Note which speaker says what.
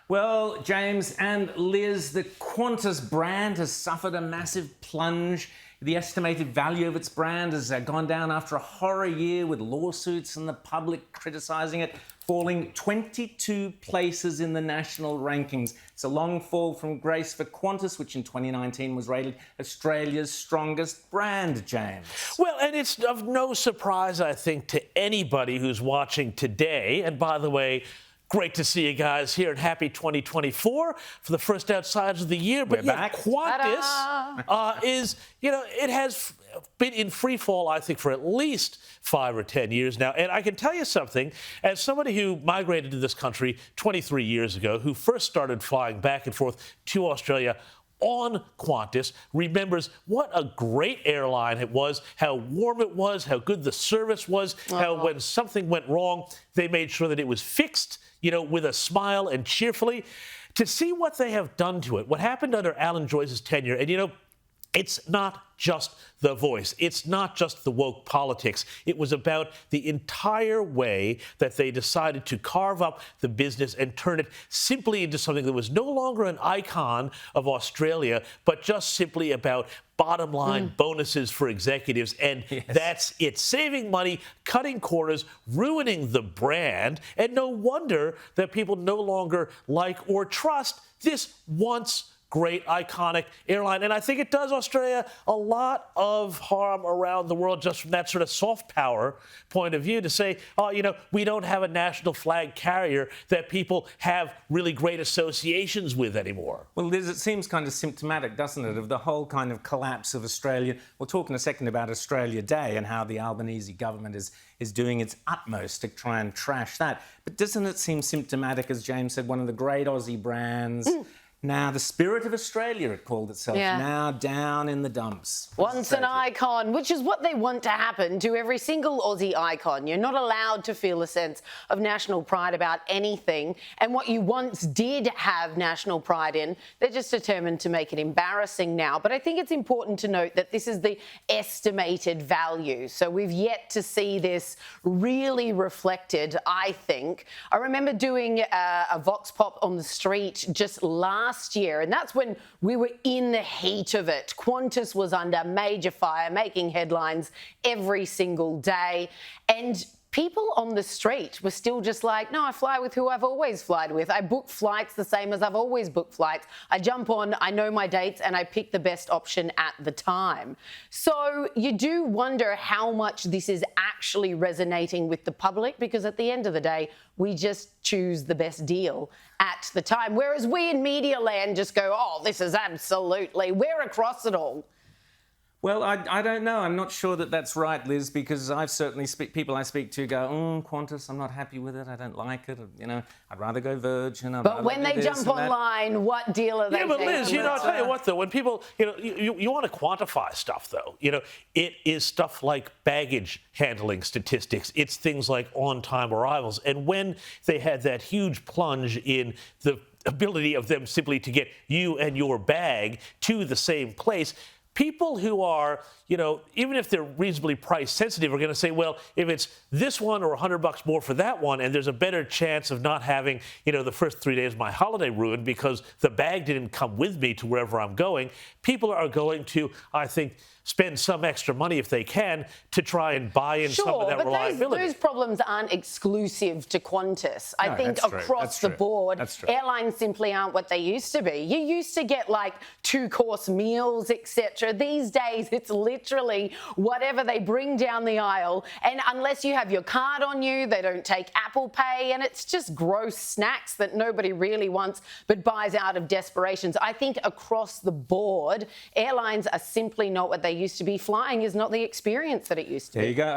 Speaker 1: Well, James and Liz, the Qantas brand has suffered a massive plunge. The estimated value of its brand has gone down after a horror year with lawsuits and the public criticising it, falling 22 places in the national rankings. It's a long fall from grace for Qantas, which in 2019 was rated Australia's strongest brand, James.
Speaker 2: Well, and it's of no surprise, I think, to anybody who's watching today. And by the way, great to see you guys here, and happy 2024 for the first Outsiders of the year. But
Speaker 1: We're back.
Speaker 2: Qantas is, it has been in free fall, I think, for at least 5 or 10 years now. And I can tell you something, as somebody who migrated to this country 23 years ago, who first started flying back and forth to Australia on Qantas, remembers what a great airline it was, how warm it was, how good the service was, how when something went wrong, they made sure that it was fixed, with a smile and cheerfully. To see what they have done to it, what happened under Alan Joyce's tenure, and it's not just the voice. It's not just the woke politics. It was about the entire way that they decided to carve up the business and turn it simply into something that was no longer an icon of Australia, but just simply about bottom line bonuses for executives. And that's it. Saving money, cutting corners, ruining the brand. And no wonder that people no longer like or trust this once great, iconic airline. And I think it does Australia a lot of harm around the world just from that sort of soft power point of view to say, we don't have a national flag carrier that people have really great associations with anymore.
Speaker 1: Well, Liz, it seems kind of symptomatic, doesn't it, of the whole kind of collapse of Australia. We'll talk in a second about Australia Day and how the Albanese government is doing its utmost to try and trash that. But doesn't it seem symptomatic, as James said, one of the great Aussie brands, now the spirit of Australia, it called itself, now down in the dumps.
Speaker 3: Once an icon, which is what they want to happen to every single Aussie icon. You're not allowed to feel a sense of national pride about anything. And what you once did have national pride in, they're just determined to make it embarrassing now. But I think it's important to note that this is the estimated value. So we've yet to see this really reflected, I think. I remember doing a Vox Pop on the street just last year, and that's when we were in the heat of it. Qantas was under major fire, making headlines every single day, and people on the street were still just like, no, I fly with who I've always flied with. I book flights the same as I've always booked flights. I jump on, I know my dates, and I pick the best option at the time. So you do wonder how much this is actually resonating with the public, because at the end of the day, we just choose the best deal at the time. Whereas we in media land just go, oh, this is absolutely, we're across it all.
Speaker 1: Well, I don't know. I'm not sure that that's right, Liz, because I've certainly people I speak to go, Qantas, I'm not happy with it. I don't like it. I'd rather go Virgin.
Speaker 3: But when they jump online, what deal are they taking?
Speaker 2: Yeah, but Liz, I'll tell you what, though, when people, you want to quantify stuff, though. It is stuff like baggage handling statistics. It's things like on-time arrivals. And when they had that huge plunge in the ability of them simply to get you and your bag to the same place, people who are, even if they're reasonably price sensitive, are going to say, well, if it's this one or $100 more for that one, and there's a better chance of not having, the first 3 days of my holiday ruined because the bag didn't come with me to wherever I'm going, people are going to, I think, spend some extra money if they can to try and buy in some of that reliability.
Speaker 3: But those problems aren't exclusive to Qantas. I think across the board, airlines simply aren't what they used to be. You used to get like 2-course meals, etc. These days, it's literally whatever they bring down the aisle. And unless you have your card on you, they don't take Apple Pay. And it's just gross snacks that nobody really wants but buys out of desperation. I think across the board, airlines are simply not what they used to be. Flying is not the experience that it used to be.
Speaker 1: There you go.